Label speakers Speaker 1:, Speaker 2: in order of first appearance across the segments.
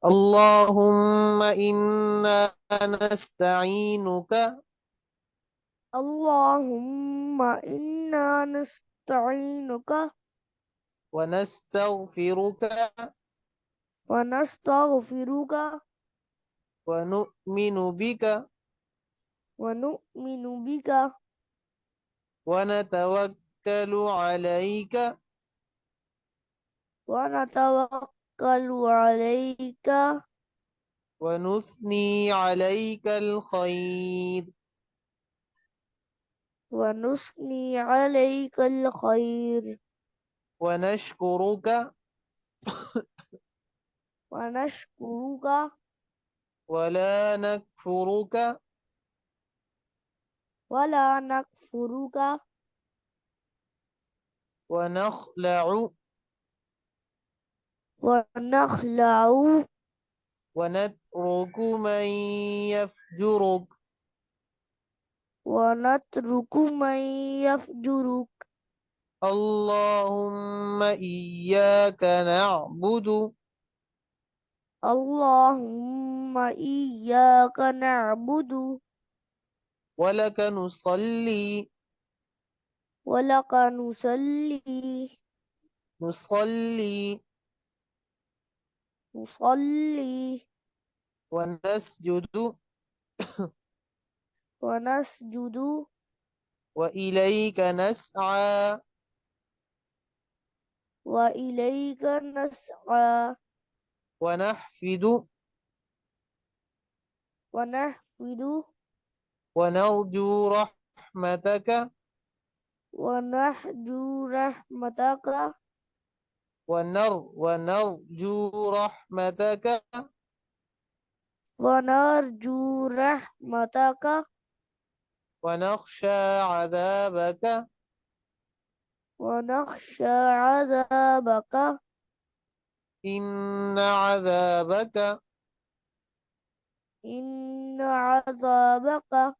Speaker 1: اللهم إنا نستعينك
Speaker 2: اللهم إنا نستعينك
Speaker 1: ونستغفرك
Speaker 2: ونستغفرك
Speaker 1: ونؤمن بك
Speaker 2: ونؤمن بك
Speaker 1: ونتوكل عليك
Speaker 2: ونتوكل عليك
Speaker 1: ونثني عليك الخير
Speaker 2: ونثني عليك الخير
Speaker 1: ونشكرك
Speaker 2: ونشكرك
Speaker 1: ولا نكفرك
Speaker 2: ولا نكفرك
Speaker 1: ونخلع
Speaker 2: ونخلع
Speaker 1: ونترك من يفجرك
Speaker 2: ونترك من يفجرك
Speaker 1: اللهم إياك نعبد
Speaker 2: اللهم إياك نعبد
Speaker 1: ولك نصلي
Speaker 2: ولك نصلي
Speaker 1: نصلي
Speaker 2: نصلي
Speaker 1: ونسجد
Speaker 2: ونسجد
Speaker 1: وإليك نسعى
Speaker 2: وإليك نسعى
Speaker 1: ونحفد
Speaker 2: ونحفد
Speaker 1: ونرجو رحمتك
Speaker 2: ونحجو رحمتك
Speaker 1: ونرجو رحمتك
Speaker 2: ونرجو رحمتك
Speaker 1: ونخشى عذابك
Speaker 2: ونخشى عذابك
Speaker 1: إن عذابك
Speaker 2: إن عذابك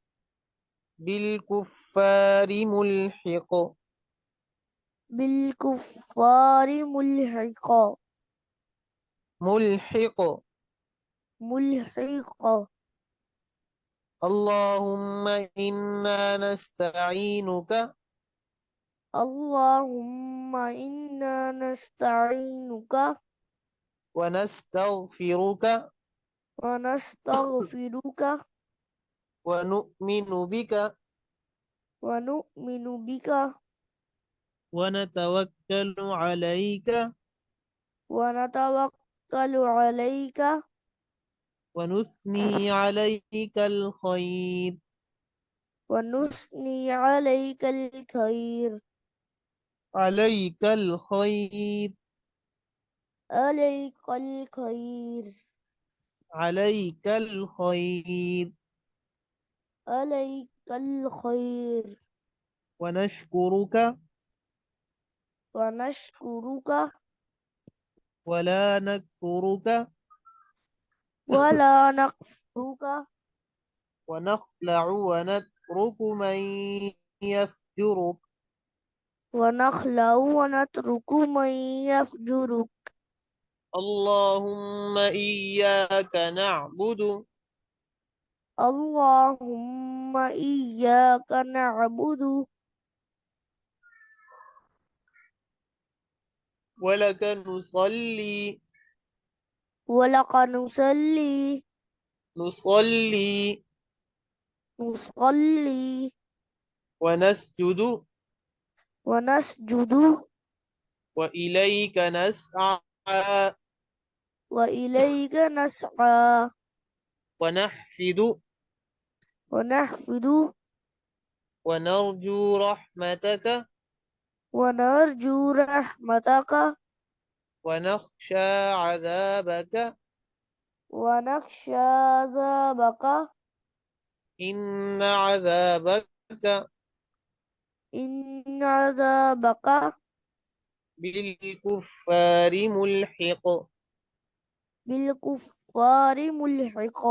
Speaker 1: بالكفار ملحق
Speaker 2: بالكفار ملحق
Speaker 1: ملحق
Speaker 2: ملحق
Speaker 1: اللهم إنا نستعينك
Speaker 2: اللهم إنا نستعينك
Speaker 1: ونستغفرك
Speaker 2: ونستغفرك
Speaker 1: ونؤمن بك
Speaker 2: ونؤمن بك
Speaker 1: ونتوكل عليك
Speaker 2: ونتوكل عليك
Speaker 1: ونثني عليك الخير
Speaker 2: ونثني عليك الخير
Speaker 1: عليك الخير
Speaker 2: عليك الخير
Speaker 1: عليك الخير
Speaker 2: عليك الخير
Speaker 1: ونشكرك
Speaker 2: ونشكرك
Speaker 1: ولا نكفرك
Speaker 2: ولا نكفرك
Speaker 1: ونخلع ونترك من يفجرك
Speaker 2: ونخلع ونترك من يفجرك
Speaker 1: اللهم إياك نعبد
Speaker 2: اللهم إياك نعبد
Speaker 1: ولك نصلي
Speaker 2: ولك نصلي
Speaker 1: نصلي
Speaker 2: نصلي
Speaker 1: ونسجد
Speaker 2: ونسجد
Speaker 1: وإليك نسعى
Speaker 2: وإليك نسعى
Speaker 1: ونحفد
Speaker 2: ونحفد
Speaker 1: ونرجو رحمتك
Speaker 2: ونرجو رحمتك
Speaker 1: ونخشى عذابك
Speaker 2: ونخشى عذابك
Speaker 1: إن عذابك
Speaker 2: إن عذابك
Speaker 1: بالكفار ملحق
Speaker 2: بالكفار ملحق